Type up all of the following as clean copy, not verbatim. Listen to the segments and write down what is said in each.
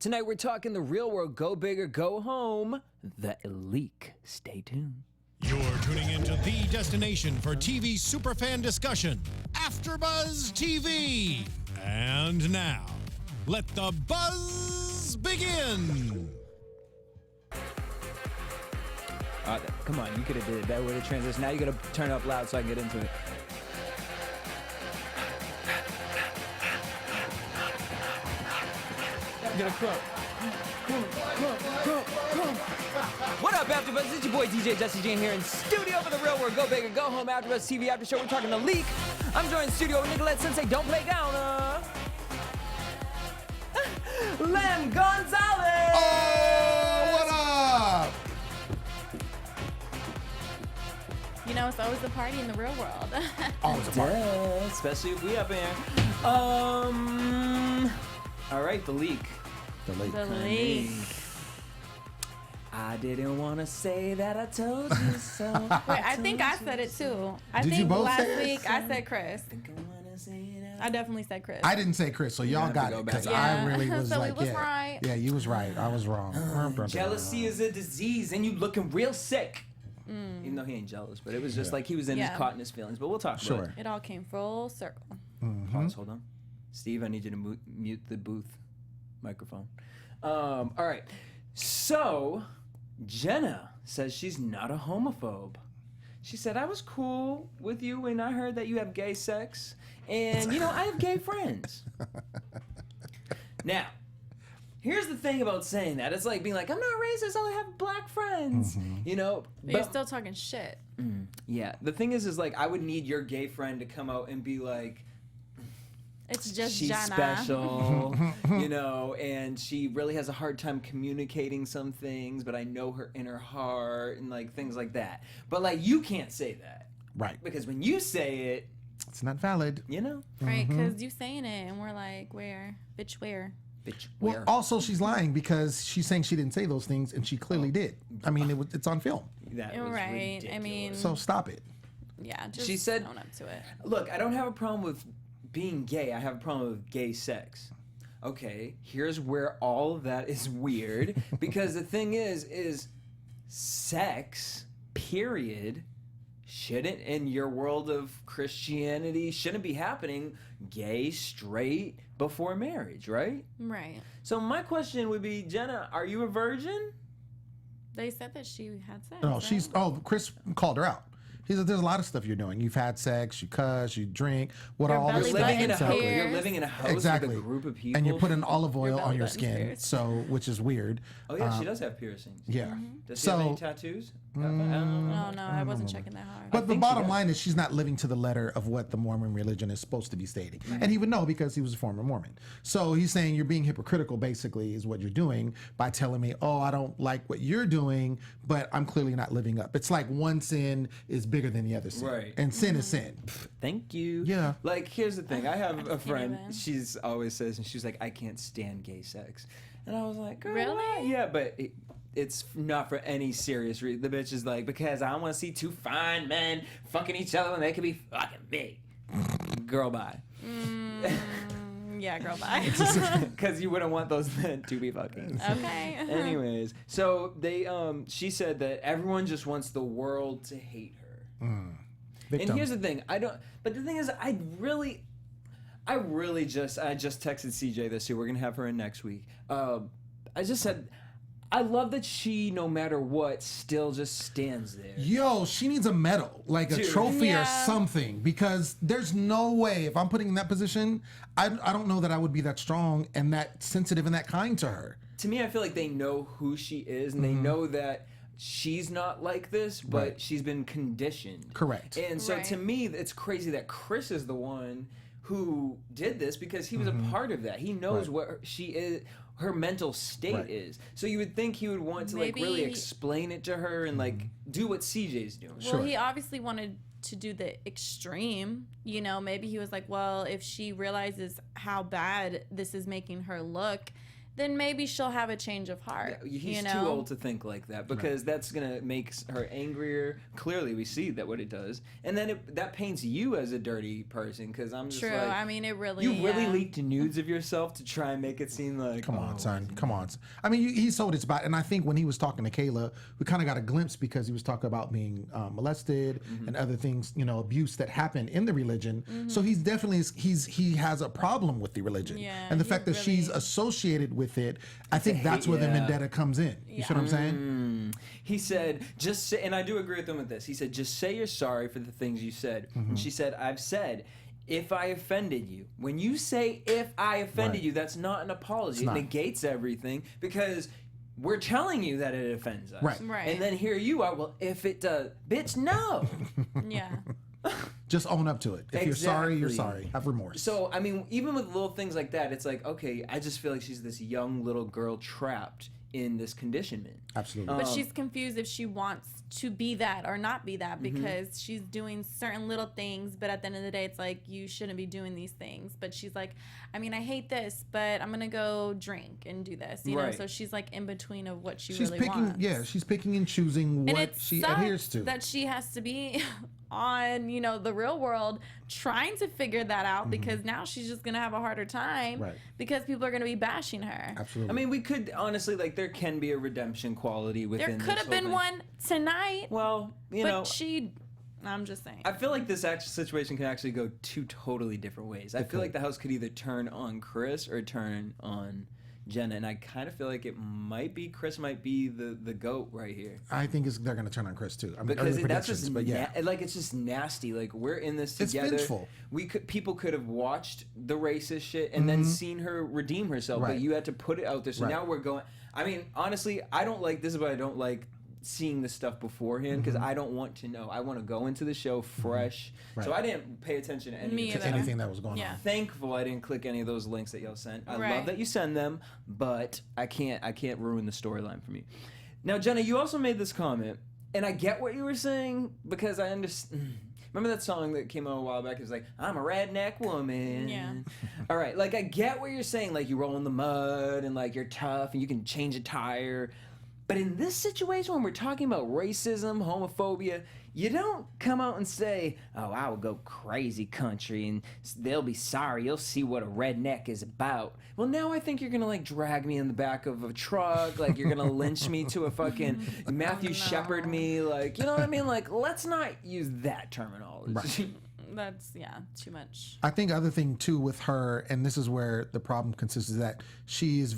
Tonight we're talking the real world, go big or go home, the leak. Stay tuned. You're tuning into the destination for TV superfan discussion, AfterBuzz TV. And now, let the buzz begin. Come on, you could have did it. That would have transitioned. Now you got to turn it up loud so I can get into it. Get a crump. What up, AfterBuzz? It's your boy DJ Jesse Jane here in studio for the real world. Go big or go home. AfterBuzz TV After Show. We're talking the leak. I'm joined in studio with Nicolette Sensei. Don't play Gaona. Lem Gonsalves. Oh, what up? You know, it's always a party in the real world. Always a party. Yeah, especially if we up here. All right, the leak. The leak. The leak. I didn't want to say that I told you so. Wait, I think I said it too. I Did you think both last say it? week I said Chris. I definitely said Chris. I didn't say Chris, so y'all have to got go it. back. Because Yeah. I really was So we like, was yeah. right. Yeah, you was right. I was wrong. Jealousy is a disease, and you looking real sick. Even though he ain't jealous, but it was just like he was in his Yeah. caught in his feelings. But we'll talk about it. It all came full circle. Pause, hold on. Steve, I need you to mute the booth microphone. All right. So, Jenna says she's not a homophobe. She said, I was cool with you when I heard that you have gay sex. And, you know, I have gay friends. Now, here's the thing about saying that. It's like being like, I'm not racist, I only have black friends. You know? But you're still talking shit. Yeah. The thing is like, I would need your gay friend to come out and be like, It's just she's Jana. special, you know, and she really has a hard time communicating some things, but I know her in her heart and like things like that. But like, you can't say that. Right. Because when you say it, It's not valid. you know, Right, because you saying it and we're like, where? Bitch, where? bitch, Well, where? also, she's lying because she's saying she didn't say those things, and she clearly did. I mean, it's on film. That was Right, ridiculous. I mean, So stop it. yeah, just She said- own up to it. Look, I don't have a problem with being gay. I have a problem with gay sex. Okay, here's where all of that is weird because the thing is sex, period, shouldn't, in your world of Christianity, shouldn't be happening gay, straight, before marriage, right? Right. So my question would be, Jenna, are you a virgin? They said that she had sex. No, right? she's. Oh, Chris called her out. He said, "There's a lot of stuff you're doing. You've had sex, you cuss, you drink. What Your are all this belly stuff?" Living in a button house, appears. you're living in a house Exactly. with a group of people. And you're putting olive oil belly on your button skin, appears. so which is weird. Oh yeah, she does have piercings. Yeah. Does she have any So, tattoos? I don't know. Oh, no, I wasn't checking that hard. but the think she bottom does. line is she's not living to the letter of what the Mormon religion is supposed to be stating. And he would know because he was a former Mormon. So he's saying you're being hypocritical, basically, is what you're doing by telling me, oh, I don't like what you're doing, but I'm clearly not living up. It's like one sin is bigger than the other sin. Right. And sin is sin. Thank you. Yeah. Like, here's the thing. I have a can't friend. even. She's always says, and she's like, I can't stand gay sex. And I was like, girl, Really? why? Yeah, but it's not for any serious reason. The bitch is like, because I want to see two fine men fucking each other when they could be fucking big. Girl, bye. Yeah, girl, bye. Because you wouldn't want those men to be fucking. Okay. Anyways, so they, she said that everyone just wants the world to hate her. Victim. And here's the thing, but the thing is, I just texted CJ this year. We're gonna have her in next week. I just said, I love that she, no matter what, still just stands there. Yo, she needs a medal, like a Dude. trophy or Yeah. something, because there's no way, if I'm putting in that position, I don't know that I would be that strong and that sensitive and that kind to her. To me, I feel like they know who she is, and they know that she's not like this, but Right. she's been conditioned. Correct. And so to Right. me, it's crazy that Chris is the one who did this because he was a part of that. He knows Right. what she is, her mental state Right. is. So you would think he would want to like really Maybe- explain it to her and like do what CJ's doing. Well, he obviously wanted to do the extreme. You know, maybe he was like, well, if she realizes how bad this is making her look, then maybe she'll have a change of heart. He's you know? too old to think like that because that's gonna make her angrier. Clearly, we see that what it does, and then that paints you as a dirty person because I'm just True. like, I mean, it really. you really leaked nudes of yourself to try and make it seem like, come on, son, come on. I mean, he sold his body, and I think when he was talking to Kayla, we kind of got a glimpse because he was talking about being molested and other things, you know, abuse that happened in the religion. So he's definitely he has a problem with the religion, and the fact that she's associated with it. I think that's where the vendetta comes in. You see what I'm saying? He said, just say, and I do agree with him with this. He said, just say you're sorry for the things you said. And she said, I've said, if I offended you. When you say if I offended you, that's not an apology. It negates everything because we're telling you that it offends us. Right. And then here you are, well, if it does, bitch, no. Yeah. Just own up to it. If you're sorry, you're sorry. Have remorse. So, I mean, even with little things like that, it's like, okay, I just feel like she's this young little girl trapped in this conditionment. Absolutely. But she's confused if she wants to be that or not be that because she's doing certain little things, but at the end of the day, it's like, you shouldn't be doing these things. But she's like, I mean, I hate this, but I'm going to go drink and do this, you know? So she's like in between of what she's really wants. Yeah, she's picking and choosing what she adheres to. That she has to be on, you know, the real world trying to figure that out because now she's just going to have a harder time because people are going to be bashing her. Absolutely. I mean, we could honestly, like, there can be a redemption quality within There could have been one tonight. Well, you know. I'm just saying. I feel like this situation can actually go two totally different ways. I feel like the house could either turn on Chris or turn on Jenna, and I kind of feel like it might be Chris might be the goat right here. I think they're going to turn on Chris too. I mean, because that's just like it's just nasty. Like we're in this together. It's vengeful. People could have watched the racist shit and then seen her redeem herself, but you had to put it out there. So now we're going. I mean, honestly, I don't like this. Is what I don't like. Seeing the stuff beforehand because I don't want to know. I want to go into the show fresh. So I didn't pay attention to anything that was going on. Thankful I didn't click any of those links that y'all sent. I love that you send them, but I can't ruin the storyline for me. Now, Jenna, you also made this comment, and I get what you were saying because I understand. Remember that song that came out a while back? It was like, I'm a redneck woman. Yeah. All right, like I get what you're saying. Like you roll in the mud and like you're tough and you can change a tire. But in this situation, when we're talking about racism, homophobia, you don't come out and say, oh, I will go crazy country and they'll be sorry. You'll see what a redneck is about. Well, now I think you're going to like drag me in the back of a truck. Like you're going to lynch me to a fucking Matthew Shepard me. Like, you know what I mean? Like, let's not use that terminology. Right. That's too much. I think other thing too with her, and this is where the problem consists, is that she's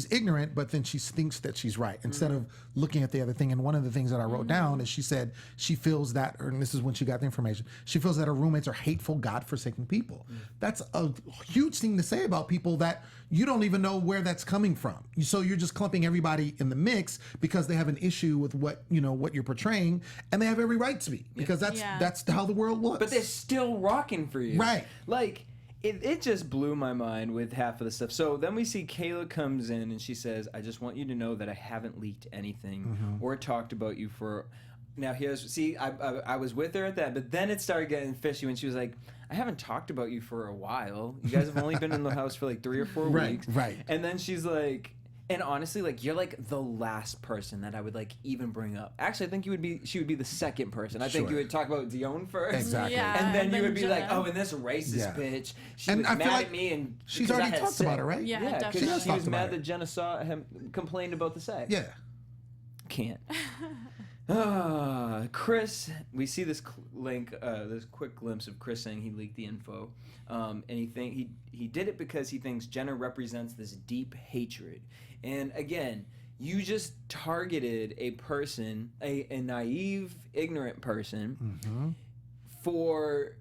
ignorant, but then she thinks that she's right instead of looking at the other thing. And one of the things that I wrote down is she said she feels that, and this is when she got the information, she feels that her roommates are hateful, godforsaken people. That's a huge thing to say about people that you don't even know where that's coming from. So you're just clumping everybody in the mix because they have an issue with what you're portraying, and they have every right to be because that's how the world looks. But they're still rocking for you, right? Like it just blew my mind with half of the stuff. So then we see Kayla comes in and she says, "I just want you to know that I haven't leaked anything or talked about you for." Now I was with her at that, but then it started getting fishy when she was like, I haven't talked about you for a while. You guys have only been in the house for like 3 or 4 weeks. Right. And then she's like, and honestly, like you're like the last person that I would like even bring up. Actually, I think she would be the second person. I think you would talk about Dion first. Exactly. Yeah, and then you would be Jenna. like, oh, and this racist bitch. She was I mad feel like at me and she's already talked about it, right? Yeah, because definitely. she was mad that Jenna saw him complained about the sex. Yeah. Can't. Chris, we see this link, this quick glimpse of Chris saying he leaked the info, and he did it because he thinks Jenna represents this deep hatred. And again, you just targeted a person, a naive, ignorant person, for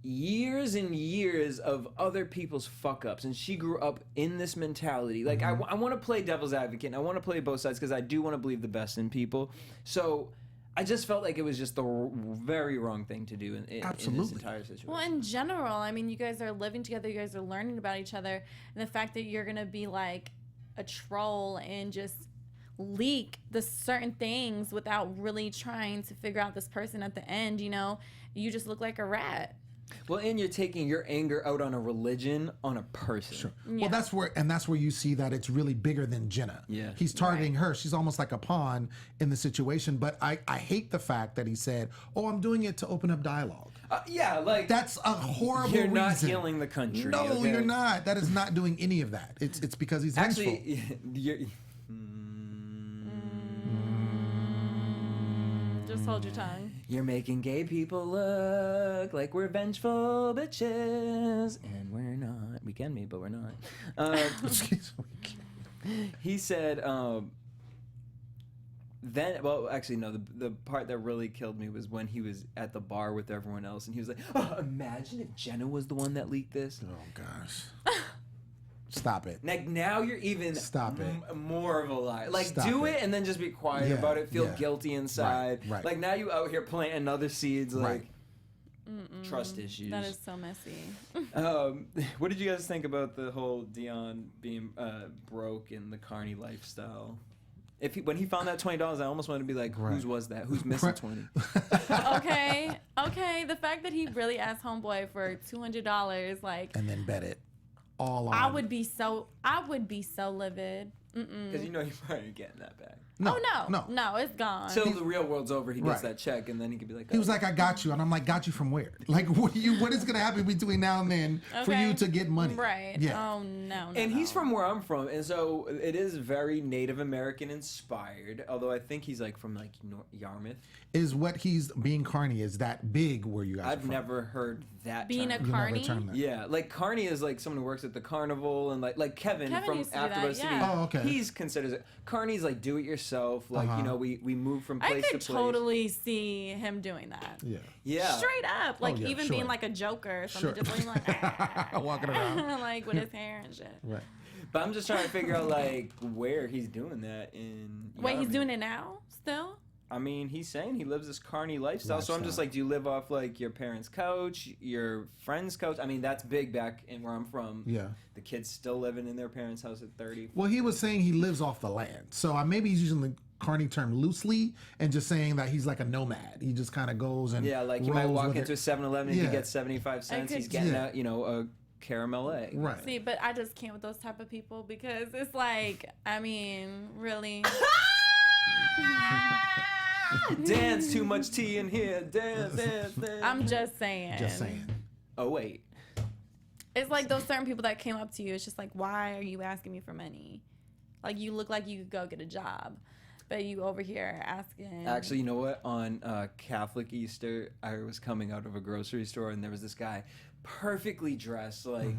years and years of other people's fuck ups, and she grew up in this mentality. Like I want to play devil's advocate, and I want to play both sides because I do want to believe the best in people. So I just felt like it was just the very wrong thing to do in this entire situation. Well, in general, I mean, you guys are living together, you guys are learning about each other, and the fact that you're gonna be like a troll and just leak the certain things without really trying to figure out this person at the end, you just look like a rat. Well, and you're taking your anger out on a religion, on a person. Sure. Yeah. Well, that's where you see that it's really bigger than Jenna. Yeah. He's targeting her. She's almost like a pawn in the situation. But I hate the fact that he said, "Oh, I'm doing it to open up dialogue." Yeah, like That's a horrible you're not reason. healing the country. No, okay? you're not. That is not doing any of that. It's because he's vengeful. Actually, you're, Just hold your tongue. you're making gay people look like we're vengeful bitches, and we're not. We can be, but we're not. He said, then, well, actually, no, the part that really killed me was when he was at the bar with everyone else, and he was like, oh, imagine if Jenna was the one that leaked this. Oh gosh. Stop it. Like, now you're even Stop it. more of a liar. Like, Stop do it. it and then just be quiet Yeah, about it. Feel yeah. guilty inside. Right. Like, now you out here planting other seeds, like Right. trust issues. That is so messy. What did you guys think about the whole Dion being broke in the carny lifestyle? When he found that $20, I almost wanted to be like, whose was that? Who's missing 20? Okay. The fact that he really asked homeboy for $200, like, And then bet it all on. I would be so livid. Because you know you're probably getting that back. No, No, it's gone. Till the real world's over, he gets Right. that check, and then he could be like, He was like, "I got you," and I'm like, "Got you from where? Like, what is going to happen between now and then for Okay. you to get money?" Right. Yeah. Oh no. and he's from where I'm from, and so it is very Native American inspired. Although I think he's like from like Yarmouth. Is what he's being carny? Is that big where you guys? are I've from? never heard that being term. a You never carny. termed that. Yeah, like carny is like someone who works at the carnival, and like Kevin from used to do that, AfterBuzz TV. yeah. Oh, okay. He's considered it. Carny's like do it yourself. Like you know, we move from I place could to place. totally see him doing that. Yeah. Yeah. Straight up, like yeah, even sure. being like a Joker or something, Sure. just being like Walking around. like with his hair and shit. Right. But I'm just trying to figure out like where he's doing that in. Wait, he's Yarmouth. doing it now still? I mean, he's saying he lives this carny lifestyle. So I'm just like, do you live off like your parents' couch, your friend's couch? I mean, that's big back in where I'm from. Yeah. The kids still living in their parents' house at 30. Well, he was saying he lives off the land, so maybe he's using the carny term loosely and just saying that he's like a nomad. He just kind of goes and Yeah, like you might rolls walk with into it. a 7-Eleven and Yeah. you get 75 cents. He's could- getting Yeah. a, you know, a caramel egg. Right. See, but I just can't with those type of people because it's like, I mean, really. Dance, too much tea in here. Dance, dance, dance. I'm just saying. Just saying. Oh, wait. It's like those certain people that came up to you. It's just like, why are you asking me for money? Like you look like you could go get a job, but you over here asking. Actually, you know what? On Catholic Easter, I was coming out of a grocery store and there was this guy perfectly dressed, like,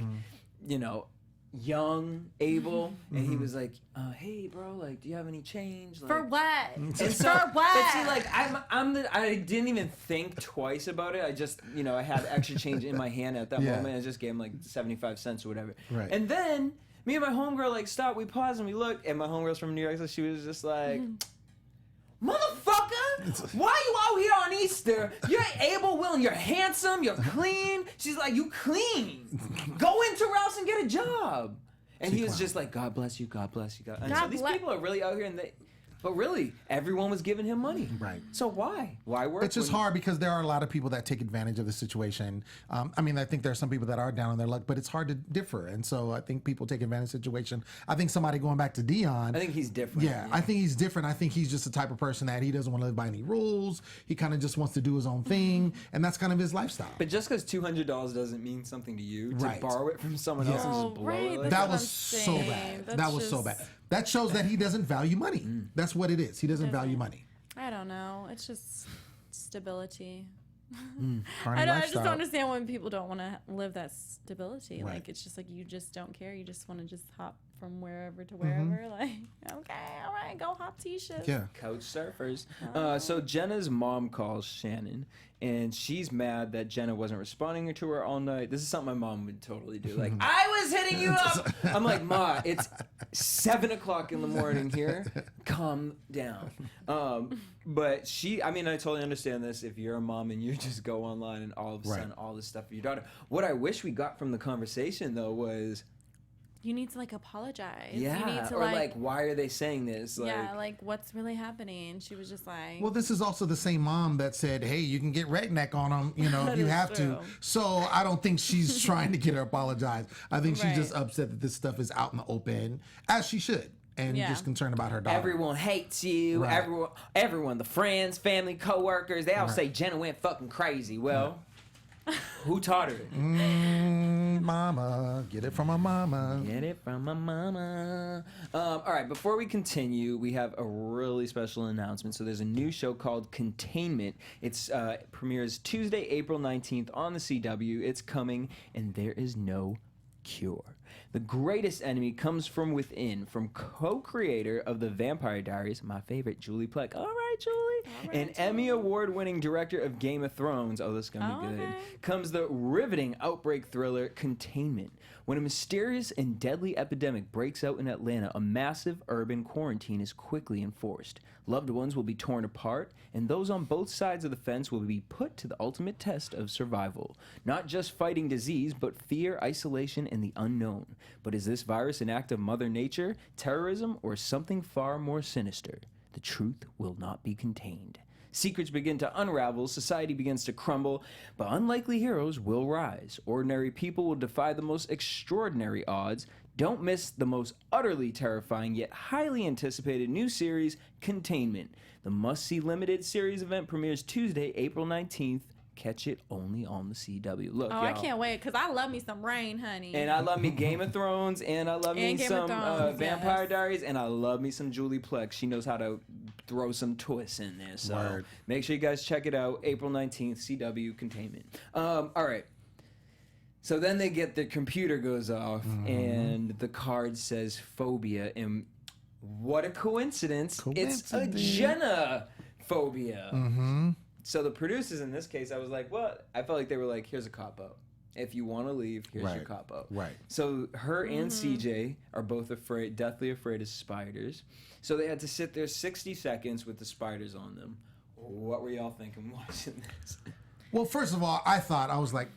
you know, young, able, and he was like, "Hey, bro, like, do you have any change?" Like, for what? And For so, what? But see, like, I didn't even think twice about it. I just, you know, I had extra change in my hand at that Yeah. moment. I just gave him like 75 cents or whatever. Right. And then me and my homegirl like stopped. We paused and we looked, and my homegirl's from New York, so she was just like, "Motherfucker, why you out here on Easter? You're able, willing, you're handsome, you're clean." She's like, "You clean. Go into Rouse and get a job." And he was just like, "God bless you, God bless you, God." And so God these bless- people are really out here, and but really, everyone was giving him money. Right. So why? Why work? It's just when- hard because there are a lot of people that take advantage of the situation. I mean, I think there are some people that are down on their luck, but it's hard to differ. And so I think people take advantage of the situation. I think somebody going back to Dion. I think he's different. Yeah, I think he's different. I think he's just the type of person that he doesn't want to live by any rules. He kind of just wants to do his own thing, and that's kind of his lifestyle. But just because $200 doesn't mean something to you, to Right. borrow it from someone else and Oh, just blow right, it. Like that's that what was I'm so saying. bad. That's That was so just- bad. That shows that he doesn't value money. That's what it is. He doesn't value money. I don't know. It's just stability. Carny I just lifestyle. don't understand when people don't want to live that stability. Right. Like it's just like you just don't care. You just want to just hop from wherever to Mm-hmm. wherever. Like okay, all right, go hop t-shirts. Yeah. Couch surfers. So Jenna's mom calls Shannon, and she's mad that Jenna wasn't responding to her all night. This is something my mom would totally do. Like, I was hitting you up. I'm like, Ma, it's 7 o'clock in the morning here. Calm down. But I mean, I totally understand this. If you're a mom and you just go online and all of a sudden all this stuff for your daughter. What I wish we got from the conversation though was, you need to like apologize. Yeah, You need to or like, why are they saying this? Like, yeah, like what's really happening? She was just like, Well, this is also the same mom that said, hey, you can get redneck on them, you know, if you is have to. true. So I don't think she's trying to get her apologized. I think she's Right. just upset that this stuff is out in the open, as she should, and Yeah. just concerned about her daughter. everyone hates you. Right. Everyone, the friends, family, coworkers, they all Right. say Jenna went fucking crazy. Well, who taught her? Mama, get it from her mama. Get it from my mama. All right, before we continue, we have a really special announcement. So there's a new show called Containment. It's premieres Tuesday, April 19th on the CW. It's coming, and there is no cure. The greatest enemy comes from within, from co-creator of The Vampire Diaries, my favorite, Julie Plec. All right, Julie. And Emmy Award-winning director of Game of Thrones, oh, this is going to be good, Okay. comes the riveting outbreak thriller Containment. When a mysterious and deadly epidemic breaks out in Atlanta, a massive urban quarantine is quickly enforced. Loved ones will be torn apart, and those on both sides of the fence will be put to the ultimate test of survival. Not just fighting disease, but fear, isolation, and the unknown. But is this virus an act of Mother Nature, terrorism, or something far more sinister? The truth will not be contained. Secrets begin to unravel, society begins to crumble, but unlikely heroes will rise. Ordinary people will defy the most extraordinary odds. Don't miss the most utterly terrifying yet highly anticipated new series, Containment. The must-see limited series event premieres Tuesday, April 19th. Catch it only on the CW. Look, oh, y'all. I can't wait because I love me some rain, honey. And I love me Game of Thrones, and I love me And Game some of Thrones, Vampire yes. Diaries, and I love me some Julie Plec. She knows how to throw some twists in there. So Word. make sure you guys check it out. April 19th, CW Containment. All right. So then they get the computer goes off, and the card says phobia, and what a coincidence. It's a Coincidence. Jenna phobia. Mm-hmm. So the producers in this case, I was like, what? I felt like they were like, here's a cop-out. If you want to leave, here's your Right. cop-out. Right. So her and CJ are both deathly afraid of spiders. So they had to sit there 60 seconds with the spiders on them. What were y'all thinking watching this? Well, first of all, I was like,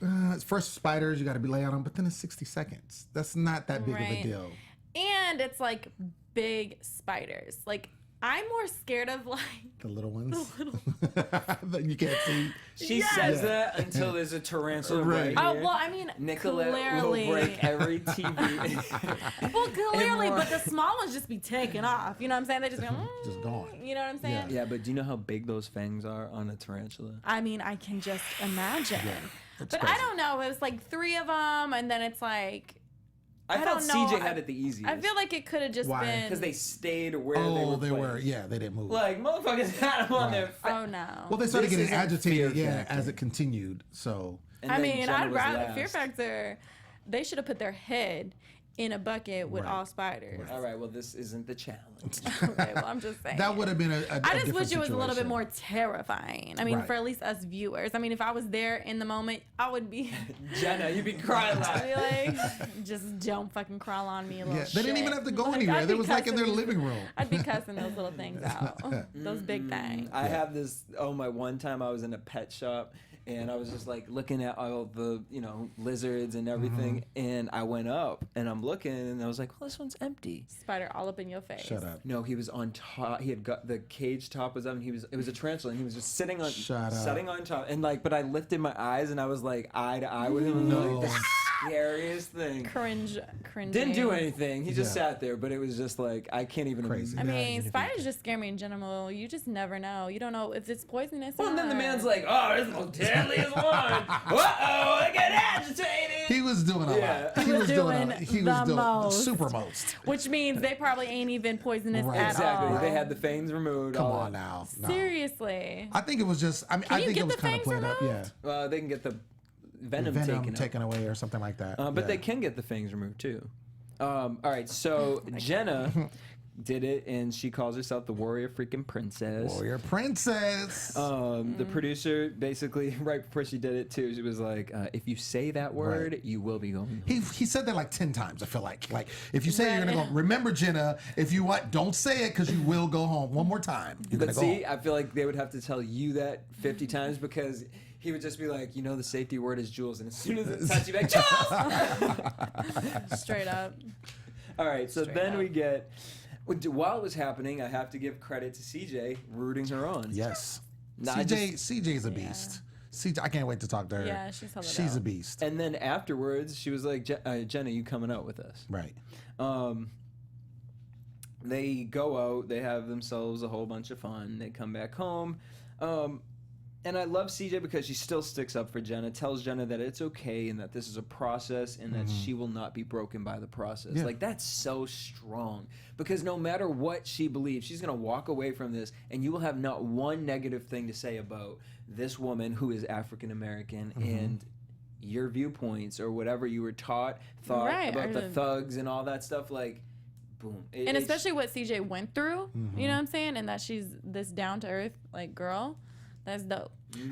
first spiders, you got to be lay on them, but then it's 60 seconds. That's not that big of a Right. deal. And it's like big spiders. Like I'm more scared of like The little ones that you can't see. She Yes. says that until there's a tarantula right, Right. oh here. well, I mean, Nicolette clearly, will break every TV. well, clearly, more. but the small ones just be taken off. You know what I'm saying? They just go, Just gone. You know what I'm saying? Yeah, but do you know how big those fangs are on a tarantula? I mean, I can just imagine. It's But crazy. I don't know. It was like 3 of them, and then it's like I I felt don't know. CJ had it the easiest. I feel like it could have just Why? been because they stayed where Oh, they were. placed. yeah, they didn't move. Like, motherfuckers had them on Right. their face. Oh no. Well, they started This getting isn't agitated, Fear yeah, Factor. as it continued. So And I then mean, Jenna I'd was rather Fear last. Factor. They should have put their head in a bucket with Right. all spiders. All right, well, this isn't the challenge. Okay, well, I'm just saying. that would have been a I just different wish it was a little bit situation. more terrifying. I mean, Right. for at least us viewers. I mean, if I was there in the moment, I would be, Jenna, you'd be crying I'd be like. like, just don't fucking crawl on me a little Yeah, they didn't even shit. have to go Like, anywhere. I'd They be was like in their cussing- living room. I'd be cussing those little things out. Those big things. I have this. Oh my! One time I was in a pet shop and I was just like looking at all the lizards and everything, and I went up and I'm looking and I was like, well, this one's empty. Spider all up in your face. Shut up. No, he was on top. He had got the cage top was up, and it was a tarantula, and he was just sitting on, Shut up. sitting on top, and like, but I lifted my eyes, and I was like eye to eye with him, and No. like the scariest thing. Cringe. Didn't do anything. He just Yeah. sat there, but it was just like I can't even. Crazy. I imagine mean, if he- spiders just scare me in general. You just never know. You don't know if it's poisonous. Well, or and then the not. man's like, "Oh, this is the most deadliest one. Uh-oh, I get agitated." He was doing a Yeah. lot. He was doing he the was doing most. super most. Which means they probably ain't even poisonous Right. at Exactly. all. They had the fangs removed. Come all on that. now. No. Seriously. I think it was just. I mean, Can I you think get it was the kind of fangs played up. Yeah. removed? They can get the venom, Venom taken out. away or something like that. But Yeah. they can get the fangs removed too. All right, so Jenna did it, and she calls herself the Warrior Freaking Princess. Warrior Princess. The producer basically, right before she did it too, she was like, "If you say that word, you will be going home." He said that like 10 times. I feel like if you say you're gonna go, remember Jenna. If you what, don't say it because you will go home. One more time, you're But gonna go see, home. I feel like they would have to tell you that 50 times because he would just be like, you know, the safety word is Jules, and as soon as it touched you, like, Jules! Straight up. All right, so Straight then up. we get, while it was happening, I have to give credit to CJ rooting her on. Yes. Nah, CJ's a beast. CJ, I can't wait to talk to her. Yeah, she's hella She's a dope. beast. And then afterwards, she was like, Jenna, you coming out with us? Right. They go out, they have themselves a whole bunch of fun, they come back home. And I love CJ because she still sticks up for Jenna, tells Jenna that it's okay and that this is a process and that she will not be broken by the process. Yeah. Like, that's so strong. Because no matter what she believes, she's going to walk away from this and you will have not one negative thing to say about this woman who is African American and your viewpoints or whatever you were thought Right, about the thugs and all that stuff. Like, boom. And especially what CJ went through, you know what I'm saying? And that she's this down-to-earth, like, girl. That's dope.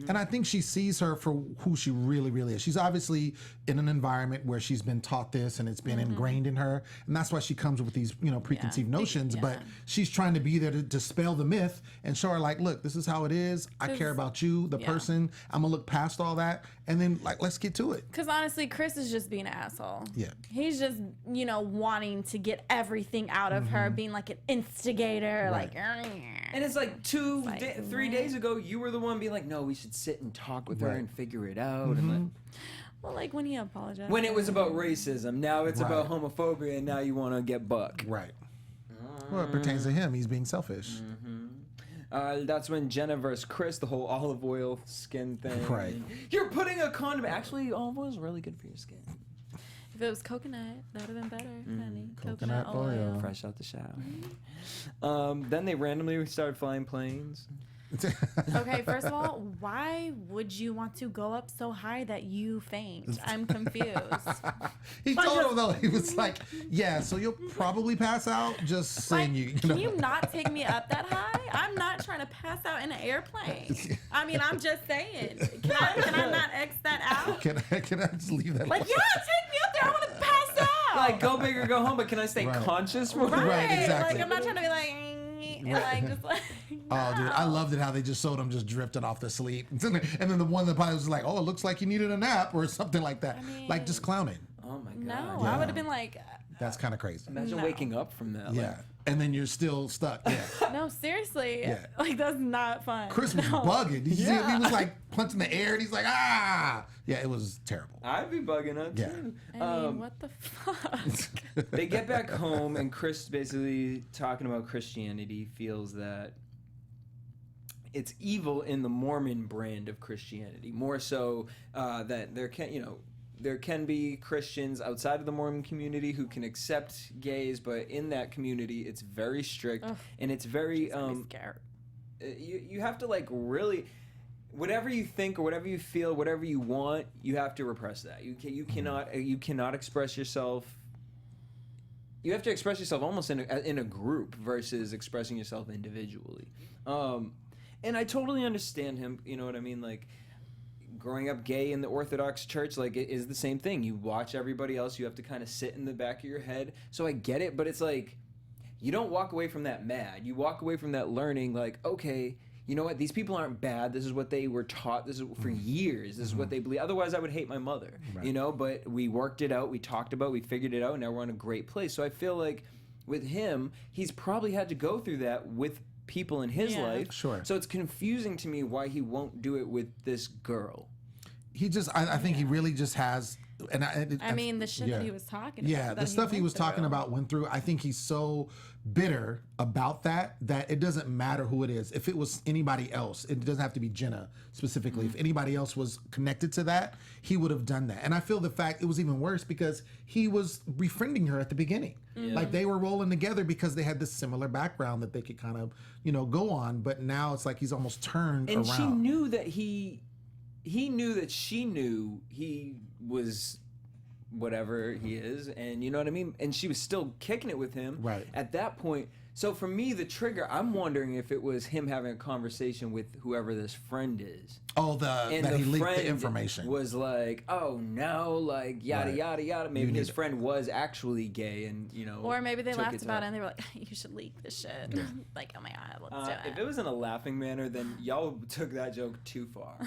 And I think she sees her for who she really, really is. She's obviously in an environment where she's been taught this and it's been ingrained in her. And that's why she comes with these, you know, preconceived notions. But she's trying to be there to dispel the myth and show her, like, look, this is how it is. I care about you, the person. I'm going to look past all that. And then, like, let's get to it. Because honestly, Chris is just being an asshole. Yeah. He's just, you know, wanting to get everything out of her, being like an instigator. Right. Like, And it's like 3 what? days ago, you were the one being like, no, we should sit and talk with her and figure it out. And like, well, like when he apologized. when it was about racism, now it's about homophobia, and now you want to get buck. Right. Well, it pertains to him. He's being selfish. That's when Jenna versus Chris, the whole olive oil skin thing. Right. You're putting a condom. Actually, olive oil is really good for your skin. If it was coconut, that would have been better, honey. Coconut oil. Fresh out the shower. Then they randomly started flying planes. Okay, first of all, why would you want to go up so high that you faint? I'm confused. He told him, though, he was like, yeah, so you'll probably pass out just saying Like, you know. can you not take me up that high? I'm not trying to pass out in an airplane. I mean, I'm just saying. Can I not X that out? Can I just leave that Like, alone? yeah, take me up there. I want to pass out. Like, go big or go home, but can I stay conscious for right. Right, exactly. Like, I'm not trying to be like, and like, just like. Oh, dude, I loved it how they just showed him just drifting off to sleep. And then the one that probably was like, oh, it looks like you needed a nap or something like that. like, just clowning. Oh, my God. No, I would have been like, That's kind of crazy. Imagine waking up from that. Yeah. And then you're still stuck. Yeah. no, seriously. Yeah. Like, that's not fun. Chris was bugging. Did you see him? He was like punching the air and he's like, ah. Yeah, it was terrible. I'd be bugging up, Yeah. too. I mean, what the fuck? They get back home, and Chris basically talking about Christianity feels that it's evil in the Mormon brand of Christianity, more so that there can be Christians outside of the Mormon community who can accept gays, but in that community, it's very strict and it's very Scared. you have to like really. Whatever you think or whatever you feel, whatever you want, you have to repress that. You cannot express yourself. You have to express yourself almost in a group versus expressing yourself individually. And I totally understand him. You know what I mean? Like, growing up gay in the Orthodox Church, like, it is the same thing. You watch everybody else. You have to kind of sit in the back of your head. So I get it, but it's like you don't walk away from that mad. You walk away from that learning like, okay, you know what? These people aren't bad. This is what they were taught. This is for years. This is what they believe. Otherwise, I would hate my mother. Right. You know, but we worked it out. We talked about it. We figured it out. And now we're in a great place. So I feel like with him, he's probably had to go through that with people in his life. Sure. So it's confusing to me why he won't do it with this girl. He just, I think he really just has. And I mean, the shit that he was talking about. Yeah, the stuff he was talking about went through. I think he's so bitter about that it doesn't matter who it is. If it was anybody else, it doesn't have to be Jenna specifically. If anybody else was connected to that, he would have done that. And I feel the fact it was even worse because he was befriending her at the beginning. Yeah. Like they were rolling together because they had this similar background that they could kind of, go on. But now it's like he's almost turned around. And she knew that he knew that she knew he was whatever he is, and you know what I mean? And she was still kicking it with him at that point. So for me, the trigger, I'm wondering if it was him having a conversation with whoever this friend is. Oh, that he leaked the information. Was like, oh no, like yada yada yada. Maybe his friend was actually gay, and or maybe they laughed about it and they were like, you should leak this shit. Yeah. Like, oh my god, let's do it. If it was in a laughing manner, then y'all took that joke too far.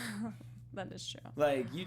That is true. Like, you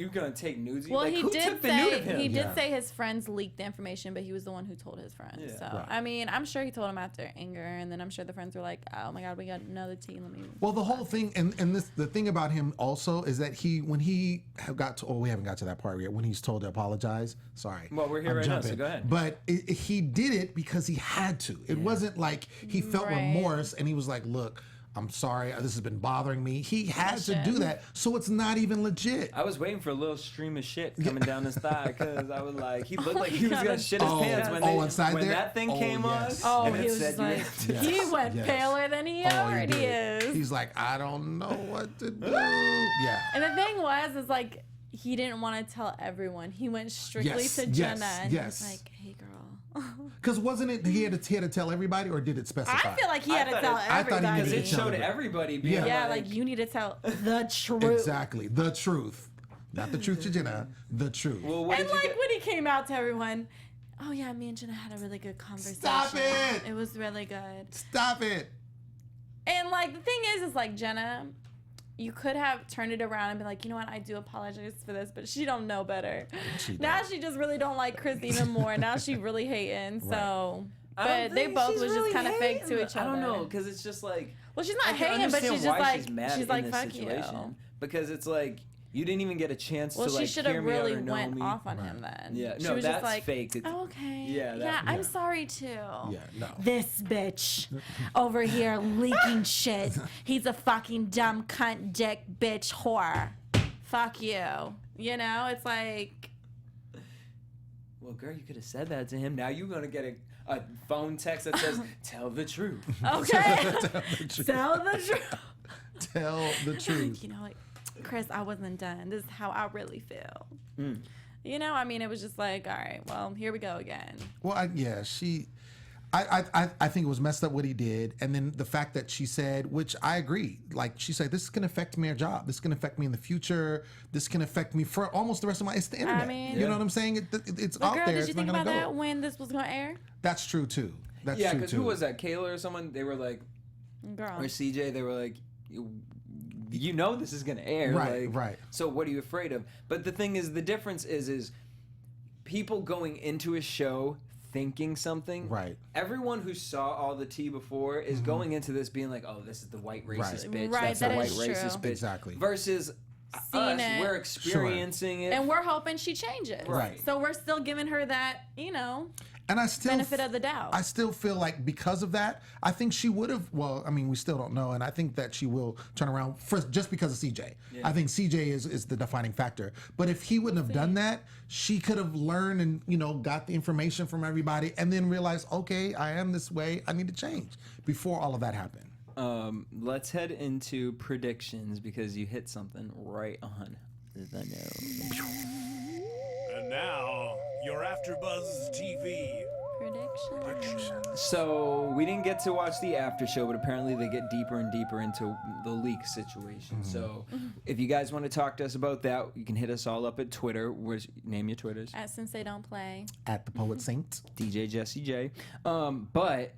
gonna take nudes? Well, like, he who did took the nude of him? he did say his friends leaked the information, but he was the one who told his friends. Yeah. So Right. I mean, I'm sure he told him after anger, and then I'm sure the friends were like, "Oh my God, we got another tea. Let me." Well, the whole thing, and the thing about him also is that when he got to, we haven't got to that part yet, when he's told to apologize. Sorry. Well, we're here I'm right now, jumping. so go ahead. But he did it because he had to. It wasn't like he felt Right. remorse and he was like, look, I'm sorry, this has been bothering me. He had to do that, so it's not even legit. I was waiting for a little stream of shit coming down his thigh because I was like, he looked like he was God, gonna shit his Oh, pants when, inside when there? that thing Oh, came yes. on. Oh, and he it was said just you like, have to- he went Yes. paler than he already is. He's like, I don't know what to do. Yeah. And the thing is like, he didn't want to tell everyone. He went strictly Yes, to yes, Jenna, and yes. he was like, "Hey, girl." Because wasn't it he had to tell everybody, or did it specify? I feel like he had to tell I thought he everybody. needed to It tell showed everybody. everybody being Yeah. Yeah, like you need to tell the truth. Exactly. The truth. Not the truth to Jenna, the truth. Well, what And did you like get? when he came out to everyone, oh yeah, me and Jenna had a really good conversation. Stop it! It was really good. Stop it. And like the thing is like Jenna, you could have turned it around and been like, you know what, I do apologize for this, but she don't know better. She Now don't. she just really don't like Chris even more. Now she really hating. So, I don't but they think both she's was really just kind of fake hating. to each other. I don't know, because it's just like. Well, she's not I can hating, but understand she's just why like, she's mad she's like, in this fuck situation, you. because it's like you didn't even get a chance Well, to like she should hear have me out really or know went me. off on him then. Yeah, she no, was that's just like, fake. It's, oh, okay. Yeah, Yeah, that- I'm yeah. sorry too. Yeah, no. This bitch over here leaking shit. He's a fucking dumb cunt, dick, bitch, whore. Fuck you. You know, it's like. well, girl, you could have said that to him. Now you're gonna get a phone text that says, "Tell the truth." Okay. Tell the truth. Tell the truth. Tell the truth. You know, like, Chris, I wasn't done. This is how I really feel. Mm. You know, I mean, it was just like, all right, well, here we go again. Well, I think it was messed up what he did, and then the fact that she said, which I agree, like she said, this can affect me, our job. This can affect me in the future. This can affect me for almost the rest of my. It's the internet. mean- you know what I'm saying? It's But out girl, there. did It's you not think gonna about go. that when this was going to air? That's true too. That's Yeah, true because too. who was that? Kayla or someone? They were like, Girl. or CJ. They were like, you know, this is gonna air. Right, like, right. So what are you afraid of? But the thing is, the difference is people going into a show thinking something. Right. Everyone who saw all the tea before is going into this being like, oh, this is the white racist Right. bitch. Right, That's the that white is racist true. bitch. Exactly. Versus Seen us, it. we're experiencing it. And we're hoping she changes. Right. So we're still giving her that, you know, And I still benefit of the doubt. I still feel like because of that, I think she would have. Well, I mean, we still don't know, and I think that she will turn around first just because of CJ. Yeah. I think CJ is the defining factor. But if he wouldn't have done that, she could have learned and got the information from everybody, and then realized, okay, I am this way. I need to change before all of that happened. Let's head into predictions because you hit something right on the nose. And now, your AfterBuzz TV Prediction. So we didn't get to watch the after show, but apparently they get deeper and deeper into the leak situation. So if you guys want to talk to us about that, you can hit us all up at Twitter. Name your Twitters. Since they don't play. At the Poet Saint. DJ Jesse J. But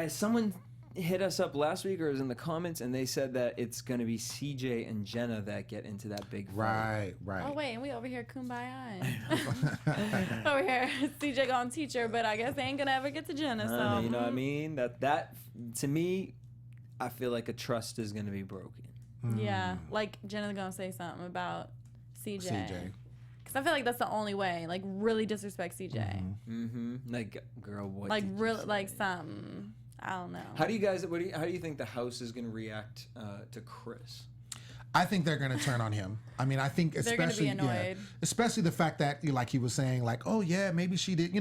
someone hit us up last week, or it was in the comments, and they said that it's going to be CJ and Jenna that get into that big fight. Right. Oh wait, and we over here kumbaya. Over here, CJ gonna teach her, but I guess they ain't gonna ever get to Jenna. So You know what I mean? That to me, I feel like a trust is going to be broken. Yeah, like Jenna's gonna say something about CJ. CJ. Cause I feel like that's the only way. Like really disrespect CJ. Like, girl, what? Like did you really, say? like something. I don't know. How do you guys? How do you think the house is going to react to Chris? I think they're going to turn on him. I mean, I think They're gonna be especially annoyed. especially the fact that like he was saying like, oh yeah, maybe she did,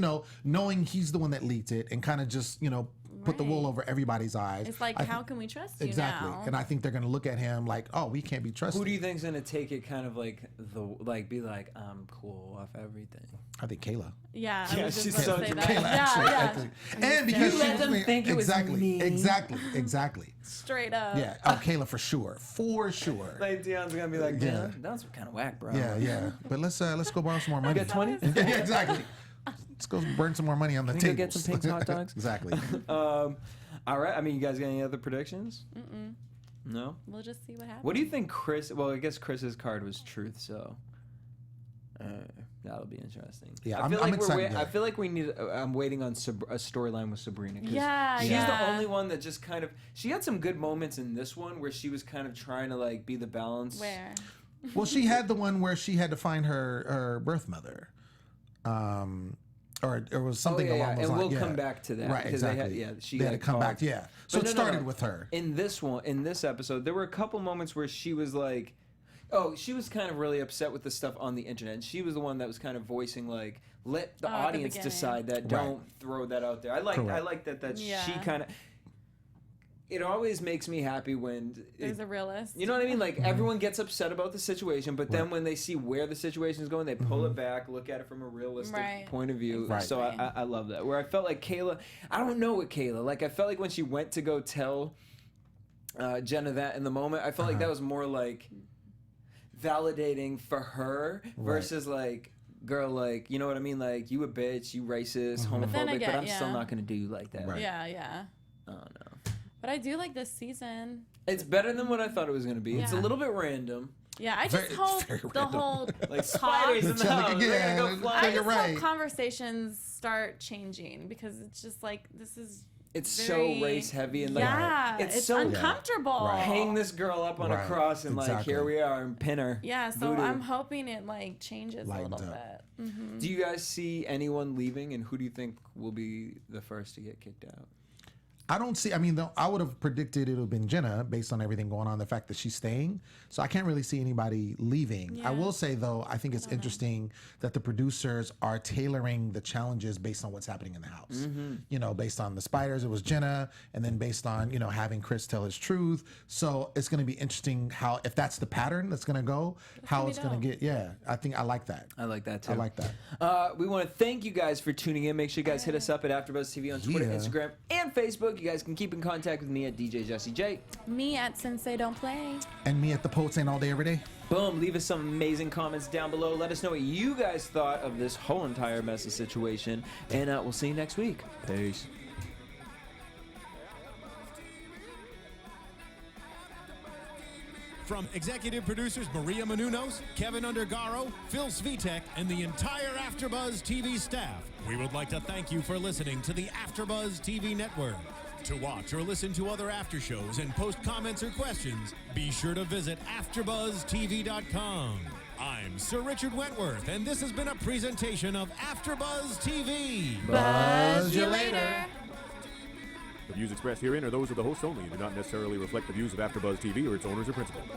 knowing he's the one that leaked it and kind of just, put the wool Right. over everybody's eyes. It's like, how can we trust you exactly. now? And I think they're going to look at him like, oh, we can't be trusted. Who do you think's going to take it kind of be like, I'm cool off everything? I think Kayla. Yeah, I Yeah, was just she's about so to say dramatic. that. Kayla, Yeah, actually. yeah. And because You let she them was think it was me. Exactly. Straight up. Yeah. Oh, Kayla for sure. Like Dion's going to be like, Yeah. that was kind of whack, bro. Yeah. But let's go borrow some more money. Got 20? Yeah, exactly. Let's go burn some more money on the Go table. get some Pink's hot dogs. Exactly. All right. I mean, you guys got any other predictions? No. We'll just see what happens. What do you think, Chris? Well, I guess Chris's card was truth, so that'll be interesting. Yeah, I'm excited. I feel like we need. I'm waiting on a storyline with Sabrina. Yeah, she's yeah. the only one that just kind of. She had some good moments in this one where she was kind of trying to like be the balance. Where? Well, she had the one where she had to find her birth mother. Or it was something along those and lines. we'll come back to that. Right, exactly. She had to got come back. called. Yeah. So But it started with her. In this episode, there were a couple moments where she was like, she was kind of really upset with the stuff on the internet. And she was the one that was kind of voicing like, let the audience decide that. Don't throw that out there. I like that she kind of. It always makes me happy when there's a realist. You know what I mean? Like everyone gets upset about the situation, but then when they see where the situation is going, they pull it back, look at it from a realistic point of view. Right. So I love that. Where I felt like Kayla, I don't know what Kayla. Like I felt like when she went to go tell Jenna that in the moment, I felt like that was more like validating for her versus like. Girl, like, you know what I mean? Like, you a bitch, you racist, homophobic, but I'm still not going to do you like that. Right. Yeah, yeah. I don't know. But I do like this season. It's better than what I thought it was going to be. It's a little bit random. Yeah, I just hope the whole like spiders in the house. Again. Go fly. I just hope conversations start changing because it's just like this is. It's very, so race heavy and like it's so uncomfortable. Right. Hang this girl up on a cross and like here we are and pin her. Yeah, so Voodoo. I'm hoping it like changes a little bit. Mm-hmm. Do you guys see anyone leaving, and who do you think will be the first to get kicked out? I don't see. I mean, I would have predicted it would have been Jenna based on everything going on, the fact that she's staying. So I can't really see anybody leaving. Yeah. I will say though, I think it's interesting that the producers are tailoring the challenges based on what's happening in the house. Mm-hmm. You know, based on the spiders, it was Jenna, and then based on having Chris tell his truth. So it's going to be interesting how, if that's the pattern that's going to go, how it's going to get. Yeah, I think I like that. I like that too. I like that. We want to thank you guys for tuning in. Make sure you guys hit us up at AfterBuzz TV on Twitter, Instagram, and Facebook. You guys can keep in contact with me at DJ Jesse J. Me at Sensei Don't Play. And me at the Poet Saying All Day Every Day. Boom. Leave us some amazing comments down below. Let us know what you guys thought of this whole entire mess of situation. And we'll see you next week. Peace. From executive producers Maria Menounos, Kevin Undergaro, Phil Svitek, and the entire AfterBuzz TV staff, we would like to thank you for listening to the AfterBuzz TV network. To watch or listen to other after shows and post comments or questions, be sure to visit AfterBuzzTV.com. I'm Sir Richard Wentworth, and this has been a presentation of AfterBuzz TV. Buzz you later. The views expressed herein are those of the hosts only and do not necessarily reflect the views of AfterBuzz TV or its owners or principals.